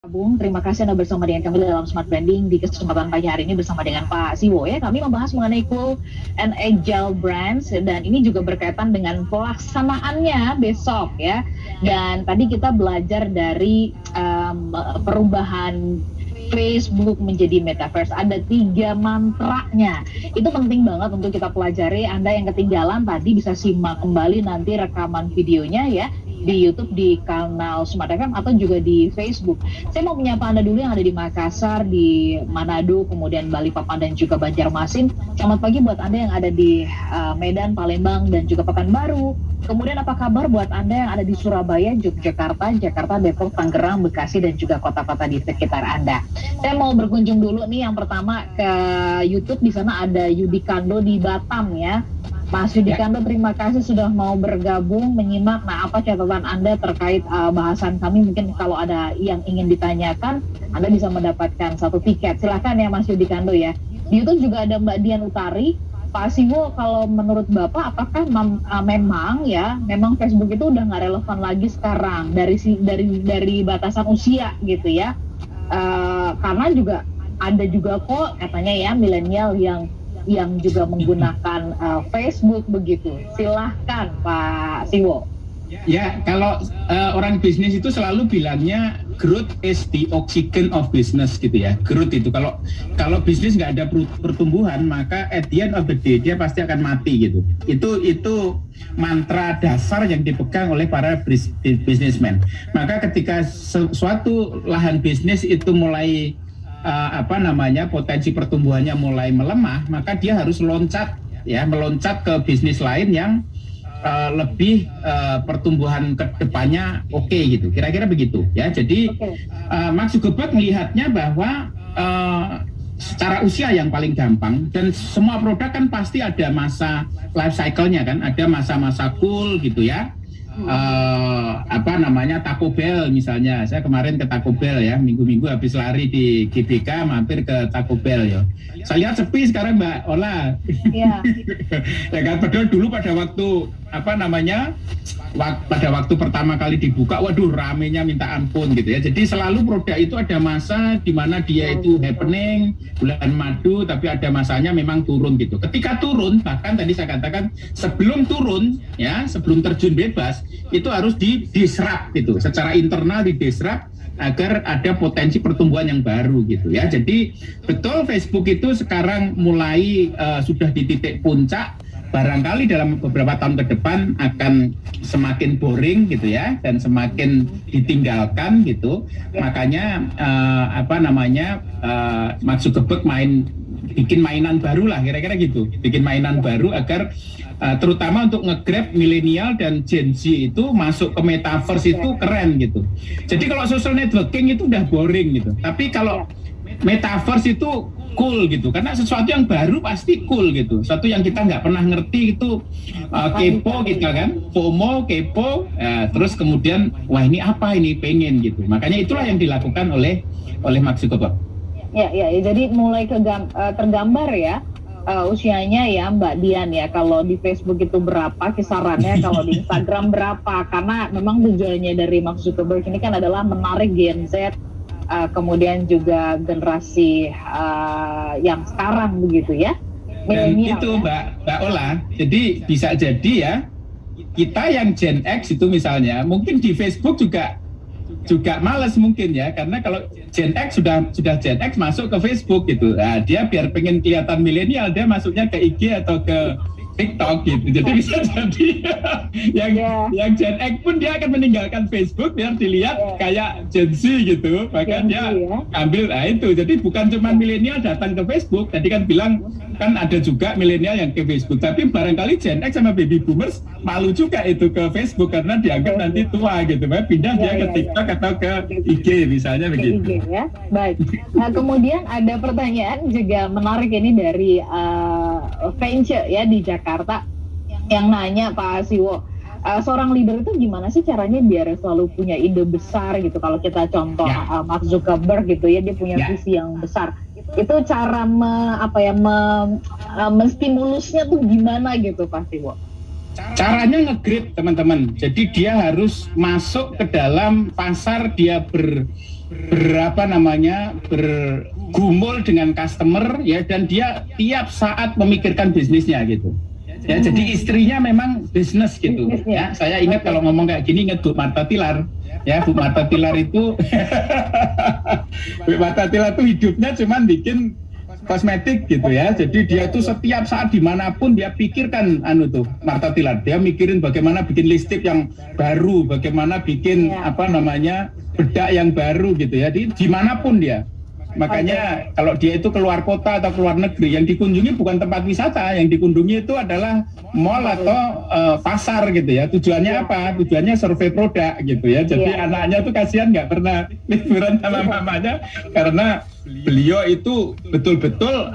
Bung, terima kasih Anda bersama dengan kami dalam Smart Branding di kesempatan pagi hari ini bersama dengan Pak Siwo ya. Kami membahas mengenai Cool and Agile Brands dan ini juga berkaitan dengan pelaksanaannya besok ya. Dan tadi kita belajar dari perubahan Facebook menjadi metaverse. Ada 3 mantranya. Itu penting banget untuk kita pelajari. Anda yang ketinggalan tadi bisa simak kembali nanti rekaman videonya ya di YouTube di kanal Smart FM atau juga di Facebook. Saya mau menyapa Anda dulu yang ada di Makassar, di Manado, kemudian Balikpapan dan juga Banjarmasin. Selamat pagi buat Anda yang ada di Medan, Palembang dan juga Pekanbaru. Kemudian apa kabar buat Anda yang ada di Surabaya, Yogyakarta, Jakarta, Depok, Tangerang, Bekasi dan juga kota-kota di sekitar Anda. Saya mau berkunjung dulu nih yang pertama ke YouTube. Di sana ada Yudikando di Batam ya. Mas Yudikando, terima kasih sudah mau bergabung menyimak. Nah, apa catatan Anda terkait bahasan kami? Mungkin kalau ada yang ingin ditanyakan, Anda bisa mendapatkan 1 tiket. Silakan ya Mas Yudikando ya. Di YouTube juga ada Mbak Dian Utari. Pak Siwo, kalau menurut Bapak, apakah memang Facebook itu udah nggak relevan lagi sekarang dari batasan usia gitu ya? Karena juga ada juga kok katanya ya milenial yang juga menggunakan Facebook begitu. Silahkan Pak Siwo. Ya, kalau orang bisnis itu selalu bilangnya growth is the oxygen of business gitu ya. Growth itu kalau bisnis nggak ada pertumbuhan, maka at the end of the day dia pasti akan mati gitu. Itu mantra dasar yang dipegang oleh para businessman. Maka ketika suatu lahan bisnis itu mulai potensi pertumbuhannya mulai melemah, maka dia harus meloncat ke bisnis lain yang lebih pertumbuhan ke depannya oke gitu. Kira-kira begitu ya. Jadi Mark Zuckerberg melihatnya bahwa secara usia yang paling gampang, dan semua produk kan pasti ada masa life cycle-nya kan, ada masa-masa cool gitu ya. Taco Bell misalnya, saya kemarin ke Taco Bell ya, minggu-minggu habis lari di GBK mampir ke Taco Bell ya. Saya lihat sepi sekarang Mbak Ola. Iya. Ya kan, padahal dulu pada waktu pertama kali dibuka, waduh ramenya minta ampun gitu ya. Jadi selalu produk itu ada masa di mana dia itu happening, bulan madu, tapi ada masanya memang turun gitu. Ketika turun, bahkan tadi saya katakan sebelum turun ya, sebelum terjun bebas, itu harus di-disrupt gitu. Secara internal di-disrupt agar ada potensi pertumbuhan yang baru gitu ya. Jadi betul Facebook itu sekarang mulai sudah di titik puncak. Barangkali dalam beberapa tahun ke depan akan semakin boring gitu ya, dan semakin ditinggalkan gitu. Makanya Mark Zuckerberg bikin mainan baru lah, kira-kira gitu. Bikin mainan baru agar terutama untuk nge-grab milenial dan Gen Z itu masuk ke metaverse itu keren gitu. Jadi kalau social networking itu udah boring gitu. Tapi kalau metaverse itu cool gitu, karena sesuatu yang baru pasti cool gitu, sesuatu yang kita nggak pernah ngerti itu kepo kita kan, FOMO, kepo, terus kemudian wah ini apa ini, pengen gitu. Makanya itulah yang dilakukan oleh Mark Zuckerberg. Ya, jadi mulai tergambar ya usianya ya Mbak Dian ya, kalau di Facebook itu berapa kisarannya, kalau di Instagram berapa, karena memang tujuannya dari Mark Zuckerberg ini kan adalah menarik Gen Z, kemudian juga generasi yang sekarang begitu ya. Dan itu ya? Mbak Ola, jadi bisa jadi ya kita yang Gen X itu misalnya mungkin di Facebook juga malas mungkin ya, karena kalau Gen X sudah Gen X masuk ke Facebook gitu, nah, dia biar pengen kelihatan milenial dia masuknya ke IG atau ke TikTok gitu. Jadi bisa jadi yang Gen X pun dia akan meninggalkan Facebook biar dilihat kayak Gen Z gitu. Maka dia ambil itu. Jadi bukan cuma milenial datang ke Facebook. Tadi kan bilang kan ada juga milenial yang ke Facebook. Tapi barangkali Gen X sama baby boomers malu juga itu ke Facebook karena dianggap nanti tua gitu. Pindah dia ke TikTok atau ke IG misalnya begitu. IG, ya. Baik. Nah, kemudian ada pertanyaan juga menarik ini dari Vence ya di Jakarta yang nanya Pak Siwo, seorang leader itu gimana sih caranya biar selalu punya ide besar gitu? Kalau kita contoh Mark Zuckerberg gitu ya, dia punya visi yang besar. Itu cara menstimulusnya tuh gimana gitu Pak Siwo? Caranya nge-grade teman-teman. Jadi dia harus masuk ke dalam pasar, dia bergumul dengan customer ya, dan dia tiap saat memikirkan bisnisnya gitu. Ya, jadi istrinya memang bisnis gitu. Ya, saya ingat kalau ngomong kayak gini ingat Bu Marta Tilar. Ya, Bu Marta Tilar itu Bu Marta Tilar itu hidupnya cuman bikin kosmetik gitu ya. Jadi dia tuh setiap saat dimanapun dia pikirkan Marta Tilar. Dia mikirin bagaimana bikin lipstik yang baru, bagaimana bikin bedak yang baru gitu ya. Dimanapun dia. Makanya kalau dia itu keluar kota atau keluar negeri, yang dikunjungi bukan tempat wisata, yang dikunjungi itu adalah mall atau pasar gitu ya. Tujuannya apa? Tujuannya survei produk gitu ya. Jadi anaknya tuh kasihan nggak pernah liburan sama mamanya, karena beliau itu betul-betul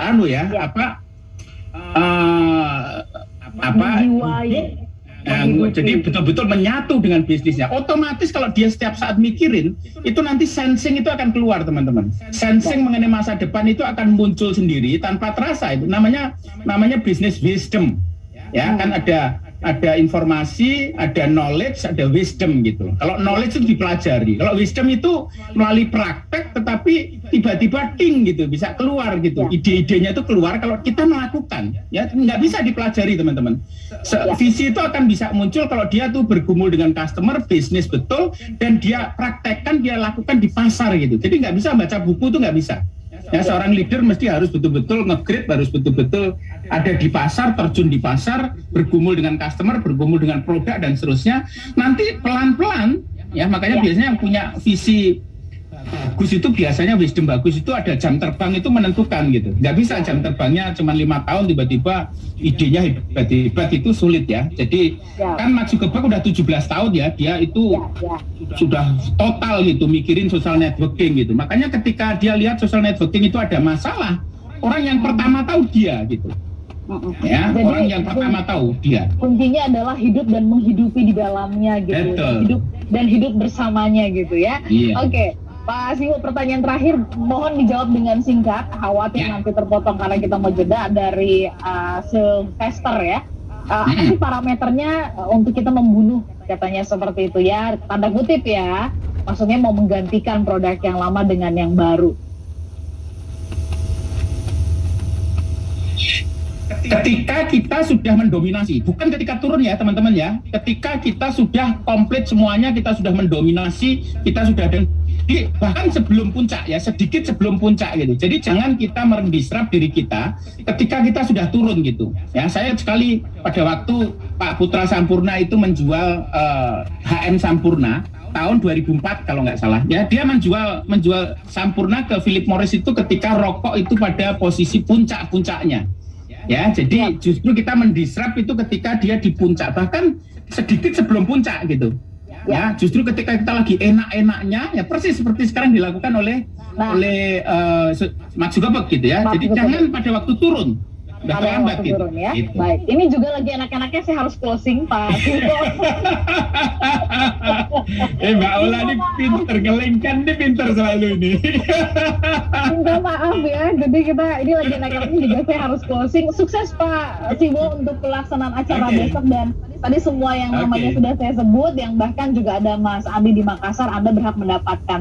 jadi betul-betul menyatu dengan bisnisnya. Otomatis kalau dia setiap saat mikirin, itu nanti sensing itu akan keluar, teman-teman. Sensing mengenai masa depan itu akan muncul sendiri tanpa terasa. Itu namanya business wisdom. Ya, kan ada informasi, ada knowledge, ada wisdom gitu. Kalau knowledge itu dipelajari, kalau wisdom itu melalui praktek, tetapi tiba-tiba ting gitu, bisa keluar gitu. Ide-idenya itu keluar kalau kita melakukan. Ya, nggak bisa dipelajari, teman-teman. Visi itu akan bisa muncul kalau dia tuh bergumul dengan customer, bisnis betul, dan dia praktekkan, dia lakukan di pasar gitu. Jadi nggak bisa baca buku tuh nggak bisa. Ya, seorang leader mesti harus betul-betul nge-grade, harus betul-betul ada di pasar, terjun di pasar, bergumul dengan customer, bergumul dengan produk dan seterusnya. Nanti pelan-pelan ya, makanya biasanya yang punya visi bagus itu biasanya wisdom bagus itu ada jam terbang itu menentukan gitu. Nggak bisa jam terbangnya cuma 5 tahun tiba-tiba idenya hebat-hebat, itu sulit ya. Jadi kan Mark Zuckerberg udah 17 tahun ya, dia itu sudah total gitu mikirin social networking gitu. Makanya ketika dia lihat social networking itu ada masalah, orang yang pertama tahu dia gitu. Ya, jadi, orang yang pertama tahu dia. Kuncinya adalah hidup dan menghidupi di dalamnya gitu. Hidup bersamanya gitu ya. Oke. Pak Siwo, pertanyaan terakhir mohon dijawab dengan singkat, khawatir nanti terpotong karena kita mau jeda dari Sylvester ya. Apa sih parameternya untuk kita membunuh, katanya seperti itu ya, tanda kutip ya, maksudnya mau menggantikan produk yang lama dengan yang baru. Ketika kita sudah mendominasi, bukan ketika turun ya teman-teman ya, ketika kita sudah komplit semuanya, kita sudah mendominasi, kita sudah ada bahkan sebelum puncak ya, sedikit sebelum puncak gitu. Jadi jangan kita mendisrupt diri kita ketika kita sudah turun gitu. Ya, saya sekali pada waktu Pak Putra Sampurna itu menjual HM Sampurna tahun 2004 kalau nggak salah. Ya, dia menjual Sampurna ke Philip Morris itu ketika rokok itu pada posisi puncak-puncaknya. Ya, jadi justru kita mendisrupt itu ketika dia di puncak, bahkan sedikit sebelum puncak gitu. Ya, justru ketika kita lagi enak-enaknya, ya persis seperti sekarang dilakukan oleh Mark Zuckerberg gitu ya. Jadi jangan pada waktu turun, udah terlambat gitu. Turun, ya. Gitu. Baik, ini juga lagi enak-enaknya saya harus closing Pak. Mbak Ola ini pinter, ngelengkan ini pinter selalu ini. Minta maaf ya, jadi kita ini lagi enak-enaknya juga saya harus closing. Sukses Pak Siwo untuk pelaksanaan acara besok, dan tadi semua yang namanya sudah saya sebut, yang bahkan juga ada Mas Andi di Makassar, Anda berhak mendapatkan